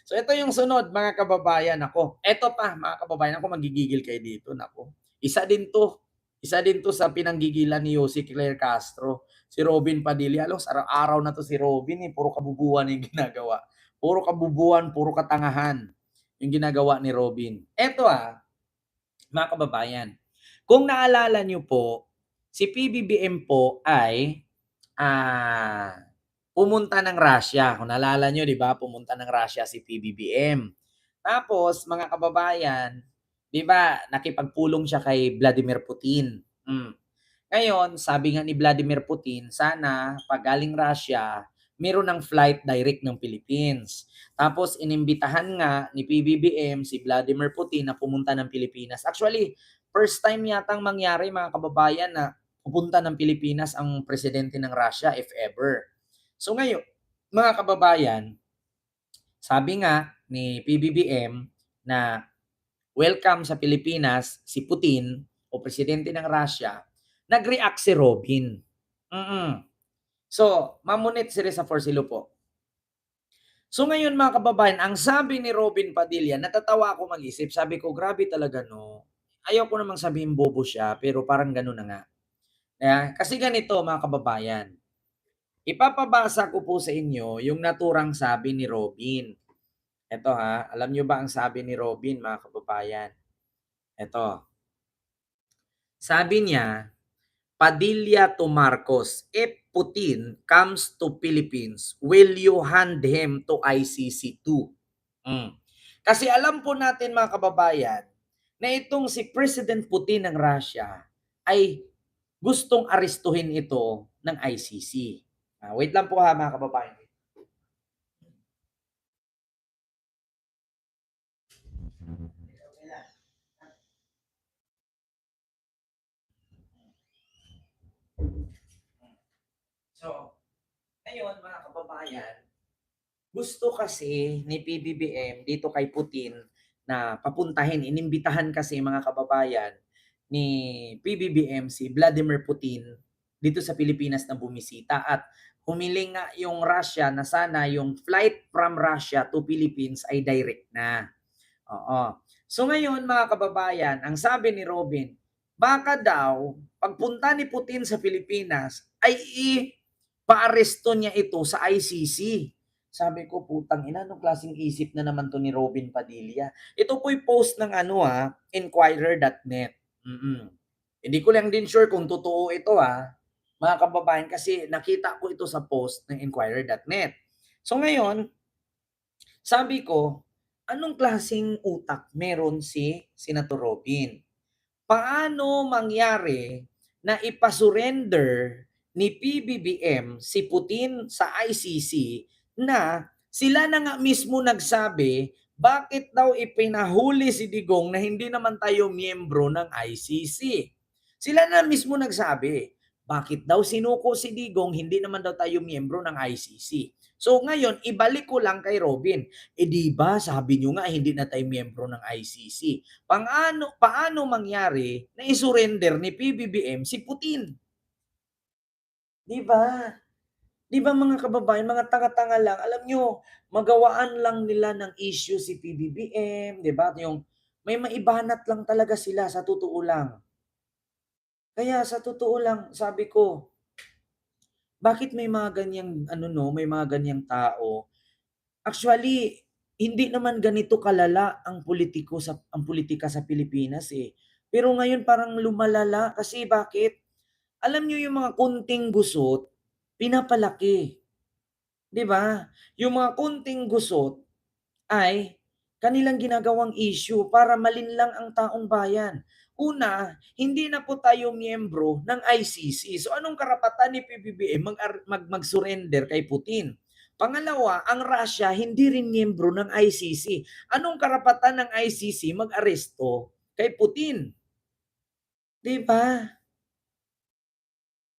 So ito yung sunod mga kababayan, ako. Eto pa mga kababayan, ako magigigil kayo dito, naku. Isa din 'to, isa din 'to sa pinanggigilan ni Jose Claire Castro, si Robin Padilla. Halos araw-araw na 'to si Robin, eh, puro kabubuan yung ginagawa. Puro kabubuan, puro katangahan yung ginagawa ni Robin. Eto, mga kababayan, kung naalala niyo po, si PBBM po ay, pumunta ng Russia. Kung naalala niyo 'di ba, pumunta ng Russia si PBBM. Tapos mga kababayan, 'di ba nakipagpulong siya kay Vladimir Putin. Ngayon, sabi nga ni Vladimir Putin, sana 'pag galing Russia, meron ng flight direct ng Philippines. Tapos inimbitahan nga ni PBBM si Vladimir Putin na pumunta ng Pilipinas. Actually, first time yatang mangyari mga kababayan na pupunta ng Pilipinas ang presidente ng Russia if ever. So ngayon, mga kababayan, sabi nga ni PBBM na welcome sa Pilipinas si Putin o presidente ng Russia, nag-react si Robin. Mm. So, Mamonit si Reza Forcillo po. So ngayon mga kababayan, ang sabi ni Robin Padilla, natatawa ako mag-isip, sabi ko grabe talaga 'no. Ayaw ko namang sabihin bobo siya, pero parang gano'n na nga. Kasi ganito mga kababayan, ipapabasa ko po sa inyo yung naturang sabi ni Robin. Eto alam niyo ba ang sabi ni Robin mga kababayan? Eto, sabi niya, Padilla to Marcos, if Putin comes to Philippines, will you hand him to ICC too? Kasi alam po natin mga kababayan, na itong si President Putin ng Russia ay gustong arestuhin ito ng ICC. Wait lang po mga kababayan. So, ngayon mga kababayan, gusto kasi ni PBBM dito kay Putin na papuntahin, inimbitahan kasi mga kababayan ni PBBM si Vladimir Putin dito sa Pilipinas na bumisita at humiling nga yung Russia na sana yung flight from Russia to Philippines ay direct na. Oo. So ngayon mga kababayan, ang sabi ni Robin, baka daw pagpunta ni Putin sa Pilipinas ay ipaaresto niya ito sa ICC. Sabi ko, putang ina, anong klaseng isip na naman to ni Robin Padilla? Ito po'y post ng inquirer.net. Hindi ko lang din sure kung totoo ito mga kababayan, kasi nakita ko ito sa post ng inquirer.net. So ngayon, sabi ko, anong klaseng utak meron si Senator Robin? Paano mangyari na ipasurrender ni PBBM si Putin sa ICC na sila na nga mismo nagsabi, bakit daw ipinahuli si Digong na hindi naman tayo miyembro ng ICC? Sila na mismo nagsabi, bakit daw sinuko si Digong, hindi naman daw tayo miyembro ng ICC. So ngayon, ibalik ko lang kay Robin. Di ba sabi nyo nga hindi na tayo miyembro ng ICC. Paano mangyari na isurrender ni PBBM si Putin? 'Di ba? 'Di ba mga kababayan, mga tanga-tanga lang. Alam nyo, magawaan lang nila ng issue si PBBM, 'di ba? Yung may maibanat lang talaga sila sa totoo lang. Kaya sa totoo lang, sabi ko, bakit may mga ganyang ano 'no, may mga ganyang tao. Actually, hindi naman ganito kalala ang politika sa Pilipinas, eh. Pero ngayon parang lumalala kasi bakit? Alam niyo yung mga konting gusot, pinapalaki, 'di ba? Yung mga konting gusot ay kanilang ginagawang issue para malinlang ang taong bayan. Una, hindi na po tayo miyembro ng ICC. So anong karapatan ni PBBM mag-surrender kay Putin? Pangalawa, ang Russia hindi rin miyembro ng ICC. Anong karapatan ng ICC mag-aresto kay Putin? 'Di ba?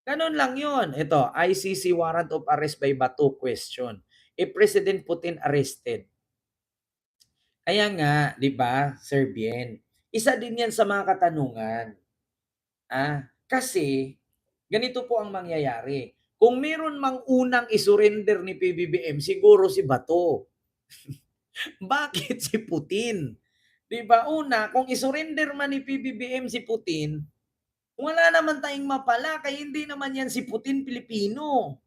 Ganun lang 'yon. Ito, ICC warrant of arrest by Bato question. If President Putin arrested, kaya nga, 'di ba, Sir Bien, isa din 'yan sa mga katanungan. Kasi ganito po ang mangyayari, kung meron mang unang isurrender ni PBBM siguro si Bato. Bakit si Putin? 'Di ba, una, kung isurrender man ni PBBM si Putin, wala naman tayong mapala kaya hindi naman 'yan si Putin Pilipino.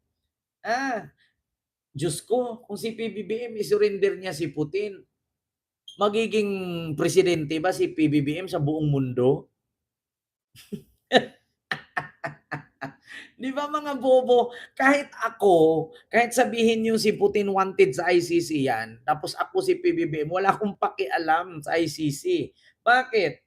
Ah, Diyos ko, kung si PBBM isurrender niya si Putin, magiging presidente ba si PBBM sa buong mundo? 'Di ba mga bobo, kahit sabihin niyo si Putin wanted sa ICC 'yan, tapos ako si PBBM, wala akong pakialam sa ICC. Bakit?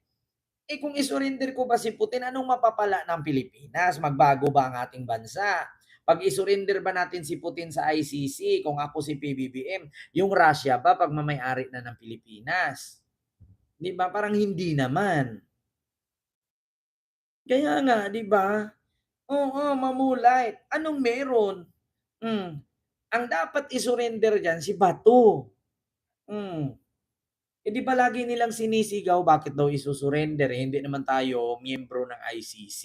Kung isurrender ko ba si Putin, anong mapapala ng Pilipinas? Magbago ba ang ating bansa? 'Pag isurrender ba natin si Putin sa ICC kung ako si PBBM, yung Russia ba pagmamay-ari na ng Pilipinas? 'Di ba, parang hindi naman. Kaya nga, 'di ba? Oo, mamulait. Anong meron? Hmm, ang dapat i-surrender diyan si Bato. Hmm, 'di ba lagi nilang sinisigaw bakit daw isu-surrender, hindi naman tayo miyembro ng ICC.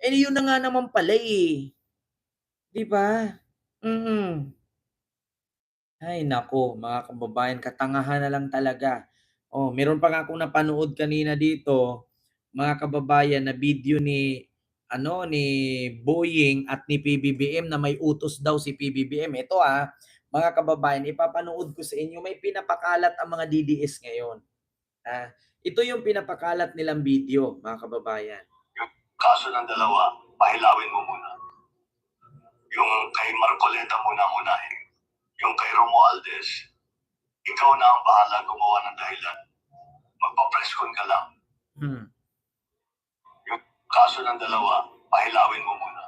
Yun na nga naman pala, 'di ba? Mm. Ay naku, mga kababayan, katangahan na lang talaga. Meron pa nga akong napanood kanina dito, mga kababayan, na video ni Boying at ni PBBM na may utos daw si PBBM. Ito, mga kababayan, ipapanood ko sa inyo, may pinapakalat ang mga DDS ngayon. Ito yung pinapakalat nilang video, mga kababayan. Yung kaso ng dalawa, pahilawin mo muna. Yung kay Marcoleta muna unahin. Yung kay Romualdez, ikaw na ang bahala gumawa ng dahilan. Magpa-presscon ka lang. Yung kaso ng dalawa, pahilawin mo muna.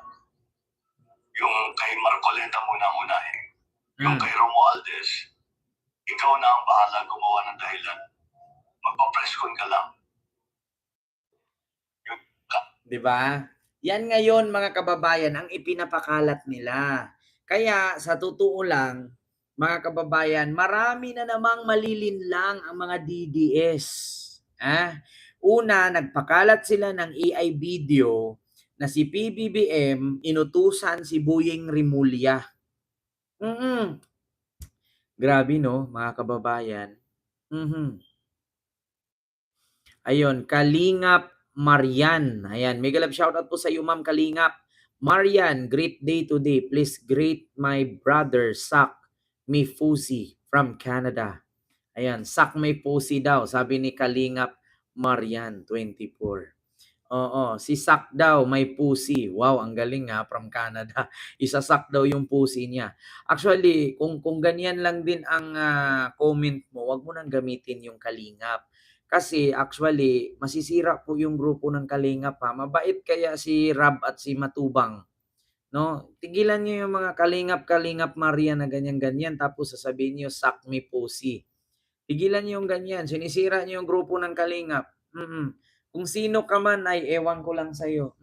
Yung kay Marcoleta muna unahin. Yung kay Romualdez, ikaw na ang bahala gumawa ng dahilan. Magpa-presscon ka lang. Di ba? Yan ngayon, mga kababayan, ang ipinapakalat nila. Kaya sa totoo lang, mga kababayan, marami na namang malilinlang ang mga DDS. Una, nagpakalat sila ng AI video na si PBBM inutusan si Boying Rimulya. Grabe, no, mga kababayan. Ayun, Kalingap Marian. Ayan, mega love shoutout po sa iyo, Ma'am Kalingap. Marian, great day today. Please greet my brother, Sak Mifusi from Canada. Ayan, Sak Mifusi daw, sabi ni Kalingap Marian, 24. Oo, si Sak daw may pusi. Wow, ang galing from Canada. Isasak daw yung pusi niya. Actually, kung ganyan lang din ang comment mo, wag mo nang gamitin yung Kalingap. Kasi actually, masisira po yung grupo ng Kalingap Mabait kaya si Rab at si Matubang. No? Tigilan niyo yung mga Kalingap Maria na ganyan-ganyan tapos sasabihin niyo sak me pusi. Tigilan niyo yung ganyan. Sinisira niyo yung grupo ng Kalingap. Kung sino ka man ay ewan ko lang sa'yo.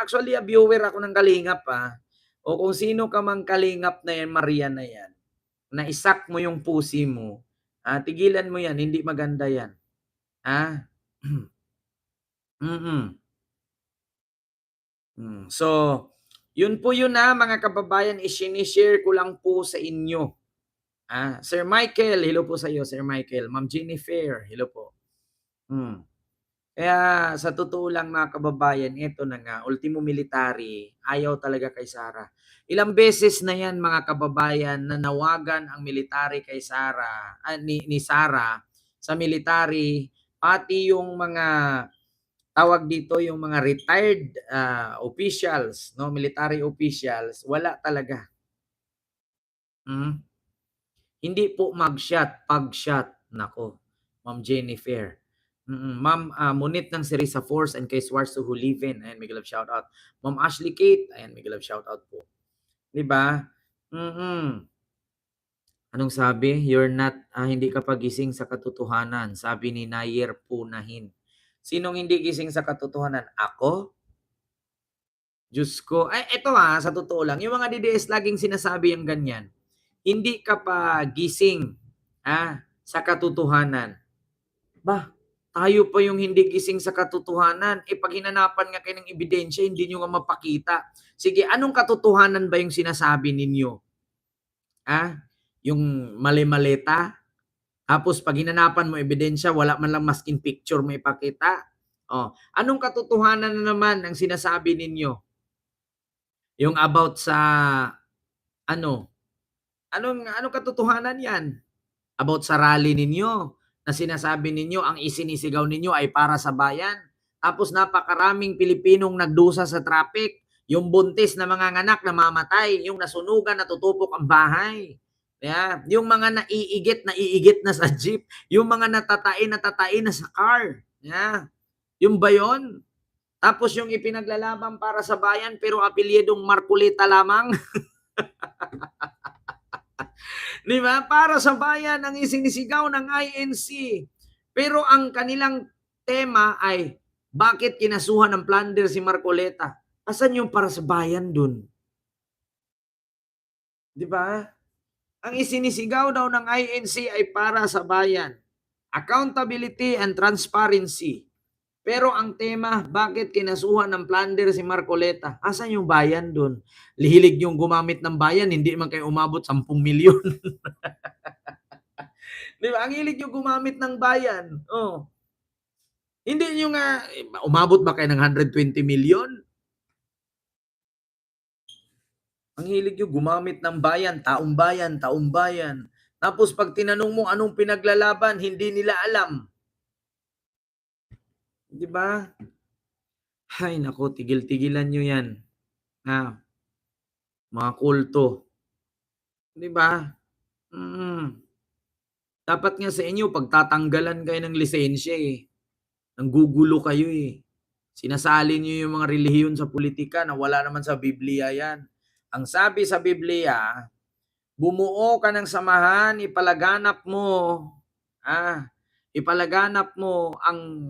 Actually, a viewer ako ng Kalingap O kung sino ka man Kalingap na yan, Maria na yan, na isak mo yung pusi mo, tigilan mo yan, hindi maganda yan. So, yun po yun mga kababayan, i-share ko lang po sa inyo. Sir Michael, hello po sa iyo, Sir Michael. Ma'am Jennifer, hello po. Kaya sa totoo lang mga kababayan, ito na nga, ultimo military, ayaw talaga kay Sara. Ilang beses na yan mga kababayan na nawagan ang military kay Sara, ni Sara sa military, pati yung mga tawag dito, yung mga retired officials, no, military officials, wala talaga. Hindi po mag-shot, pag-shot. Nako, Ma'am Jennifer. Ma'am Munit ng Serisa Force and kay Swarso who live in. Ayan, may love shout out. Ma'am Ashley Kate. Ayan, may love shout out po. 'Di ba? Anong sabi? You're not, hindi ka pagising sa katotohanan. Sabi ni Nayer Punahin. Sinong hindi gising sa katotohanan? Ako? Diyos ko. Ay, ito sa totoo lang. Yung mga DDS laging sinasabi yung ganyan. Hindi ka pa gising sa katotohanan. Tayo pa yung hindi gising sa katotohanan. Pag hinanapan nga kayo ng ebidensya, hindi nyo nga mapakita. Sige, anong katotohanan ba yung sinasabi ninyo? Yung mali-maleta? Tapos 'pag hinanapan mo ebidensya, wala man lang masking picture maipakita. Oh, anong katotohanan na naman ang sinasabi ninyo? Yung about sa ano, anong katotohanan 'yan? About sa rally ninyo, na sinasabi ninyo ang isinisigaw ninyo ay para sa bayan. Tapos napakaraming Pilipinong nagdusa sa traffic, yung buntis na manganganak namamatay, yung nasunugan natutupok ang bahay. Yeah, yung mga naiigit na sa jeep, yung mga natatai na sa car. Yeah, yung ba yun? Tapos yung ipinaglalaban para sa bayan pero apelyedong Marcolita lamang. 'Di ba? Para sa bayan ang isinisigaw ng INC. Pero ang kanilang tema ay bakit kinasuhan ng plunder si Marcoleta? Asan yung para sa bayan dun? 'Di ba? Ang isinisigaw daw ng INC ay para sa bayan. Accountability and transparency. Pero ang tema, bakit kinasuhan ng plunder si Marcoleta? Asan yung bayan dun? Lihilig yung gumamit ng bayan, hindi man kayo umabot 10 milyon. 'Di ba? Ang hilig niyo gumamit ng bayan. Oh. Hindi niyo nga umabot ba kayo ng 120 million? Ang hilig niyo gumamit ng bayan, taong bayan, taong bayan. Tapos 'pag tinanong mo anong pinaglalaban, hindi nila alam. 'Di ba? Hay naku, tigil-tigilan niyo 'yan. Ah, mga kulto. 'Di ba? Mm. Dapat nga sa inyo pagtatanggalan kayo ng lisensya eh. Nanggugulo kayo eh. Sinasali niyo yung mga relihiyon sa politika na wala naman sa Biblia yan. Ang sabi sa Biblia, bumuo ka ng samahan, ipalaganap mo, ipalaganap mo ang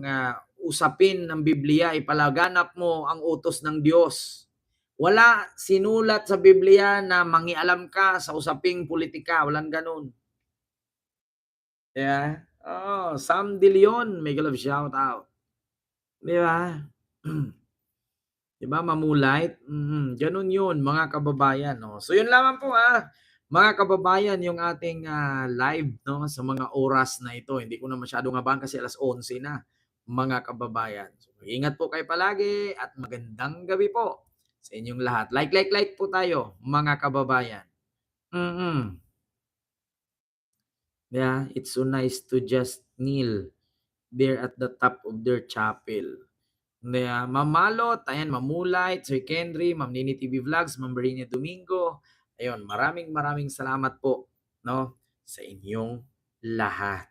usapin ng Biblia, ipalaganap mo ang utos ng Diyos. Wala sinulat sa Biblia na mangialam ka sa usaping politika, walang ganun. Yeah. Oh, Sam De Leon, may love shout out. Di ba? 'Di ba mamulait? Gano'n 'yun mga kababayan 'no. So 'yun lamang po, mga kababayan yung ating, live 'no sa mga oras na ito. Hindi ko na masyadong abangan kasi 11:00 na mga kababayan. So ingat po kayo palagi at magandang gabi po sa inyong lahat. Like po tayo mga kababayan. Mm. Yeah, it's so nice to just kneel there at the top of their chapel. Ma'am Malot, ayan, Ma'am Moonlight, Sir Kenry, Ma'am Nini TV Vlogs, Ma'am Berina Domingo. Ayun, maraming salamat po, no, sa inyong lahat.